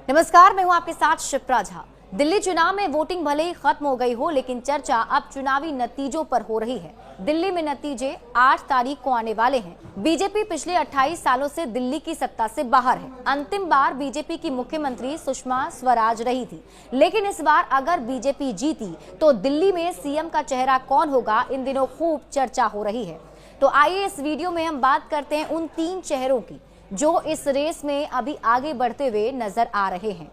नमस्कार, मैं हूं आपके साथ शिप्रा झा। दिल्ली चुनाव में वोटिंग भले ही खत्म हो गई हो, लेकिन चर्चा अब चुनावी नतीजों पर हो रही है। दिल्ली में नतीजे 8 तारीख को आने वाले हैं। बीजेपी पिछले 28 सालों से दिल्ली की सत्ता से बाहर है। अंतिम बार बीजेपी की मुख्यमंत्री सुषमा स्वराज रही थी, लेकिन इस बार अगर बीजेपी जीती तो दिल्ली में सीएम का चेहरा कौन होगा, इन दिनों खूब चर्चा हो रही है। तो आइए इस वीडियो में हम बात करते हैं उन 3 चेहरों की जो इस रेस में अभी आगे बढ़ते हुए नजर आ रहे हैं।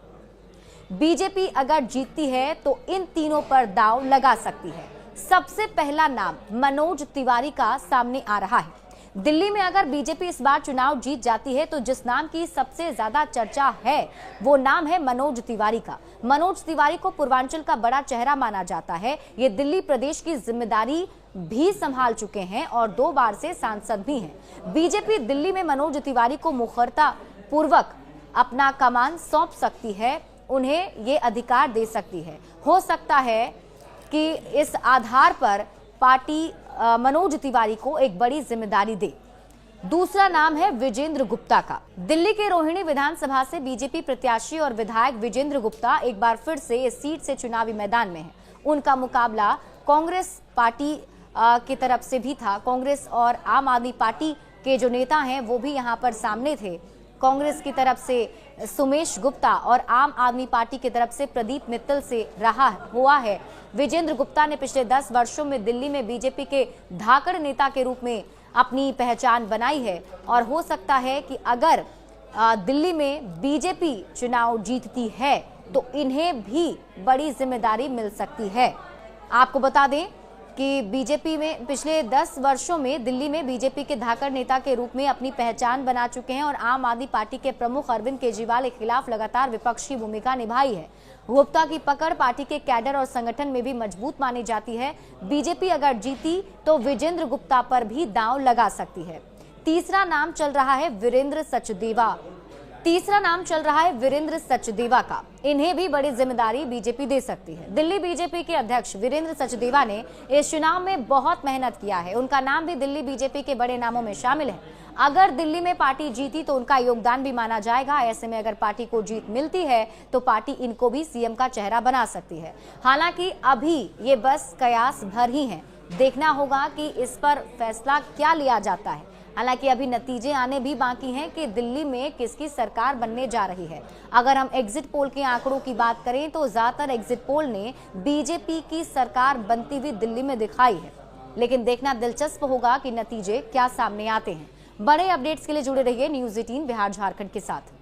बीजेपी अगर जीतती है तो इन तीनों पर दांव लगा सकती है। सबसे पहला नाम मनोज तिवारी का सामने आ रहा है। दिल्ली में अगर बीजेपी इस बार चुनाव जीत जाती है तो जिस नाम की सबसे ज्यादा चर्चा है वो नाम है मनोज तिवारी का। मनोज तिवारी को पूर्वांचल का बड़ा चेहरा माना जाता है। ये दिल्ली प्रदेश की जिम्मेदारी भी संभाल चुके हैं और 2 बार से सांसद भी हैं। बीजेपी दिल्ली में मनोज तिवारी को मुखरता पूर्वक अपना कमान सौंप सकती है, उन्हें ये अधिकार दे सकती है। हो सकता है कि इस आधार पर पार्टी मनोज तिवारी को एक बड़ी जिम्मेदारी दे। दूसरा नाम है विजेंद्र गुप्ता का। दिल्ली के रोहिणी विधानसभा से बीजेपी प्रत्याशी और विधायक विजेंद्र गुप्ता एक बार फिर से इस सीट से चुनावी मैदान में है। उनका मुकाबला कांग्रेस पार्टी की तरफ से भी था। कांग्रेस और आम आदमी पार्टी के जो नेता हैं वो भी यहाँ पर सामने थे। कांग्रेस की तरफ से सुमेश गुप्ता और आम आदमी पार्टी की तरफ से प्रदीप मित्तल से रहा हुआ है। विजेंद्र गुप्ता ने पिछले 10 वर्षों में दिल्ली में बीजेपी के धाकड़ नेता के रूप में अपनी पहचान बनाई है और हो सकता है कि अगर दिल्ली में बीजेपी चुनाव जीतती है तो इन्हें भी बड़ी जिम्मेदारी मिल सकती है। आपको बता दें कि बीजेपी में पिछले 10 वर्षों में दिल्ली में बीजेपी के धाकड़ नेता के रूप में अपनी पहचान बना चुके हैं और आम आदमी पार्टी के प्रमुख अरविंद केजरीवाल के खिलाफ लगातार विपक्षी भूमिका निभाई है। गुप्ता की पकड़ पार्टी के कैडर और संगठन में भी मजबूत मानी जाती है। बीजेपी अगर जीती तो विजेंद्र गुप्ता पर भी दांव लगा सकती है। तीसरा नाम चल रहा है वीरेंद्र सचदेवा का। इन्हें भी बड़ी जिम्मेदारी बीजेपी दे सकती है। दिल्ली बीजेपी के अध्यक्ष वीरेंद्र सचदेवा ने इस चुनाव में बहुत मेहनत किया है। उनका नाम भी दिल्ली बीजेपी के बड़े नामों में शामिल है। अगर दिल्ली में पार्टी जीती तो उनका योगदान भी माना जाएगा। ऐसे में अगर पार्टी को जीत मिलती है तो पार्टी इनको भी सीएम का चेहरा बना सकती है। हालांकि अभी ये बस कयास भर ही है। देखना होगा कि इस पर फैसला क्या लिया जाता है। हालांकि अभी नतीजे आने भी बाकी हैं कि दिल्ली में किसकी सरकार बनने जा रही है। अगर हम एग्जिट पोल के आंकड़ों की बात करें तो ज्यादातर एग्जिट पोल ने बीजेपी की सरकार बनती हुई दिल्ली में दिखाई है, लेकिन देखना दिलचस्प होगा कि नतीजे क्या सामने आते हैं। बड़े अपडेट्स के लिए जुड़े रहिए न्यूज़ 18 बिहार झारखंड के साथ।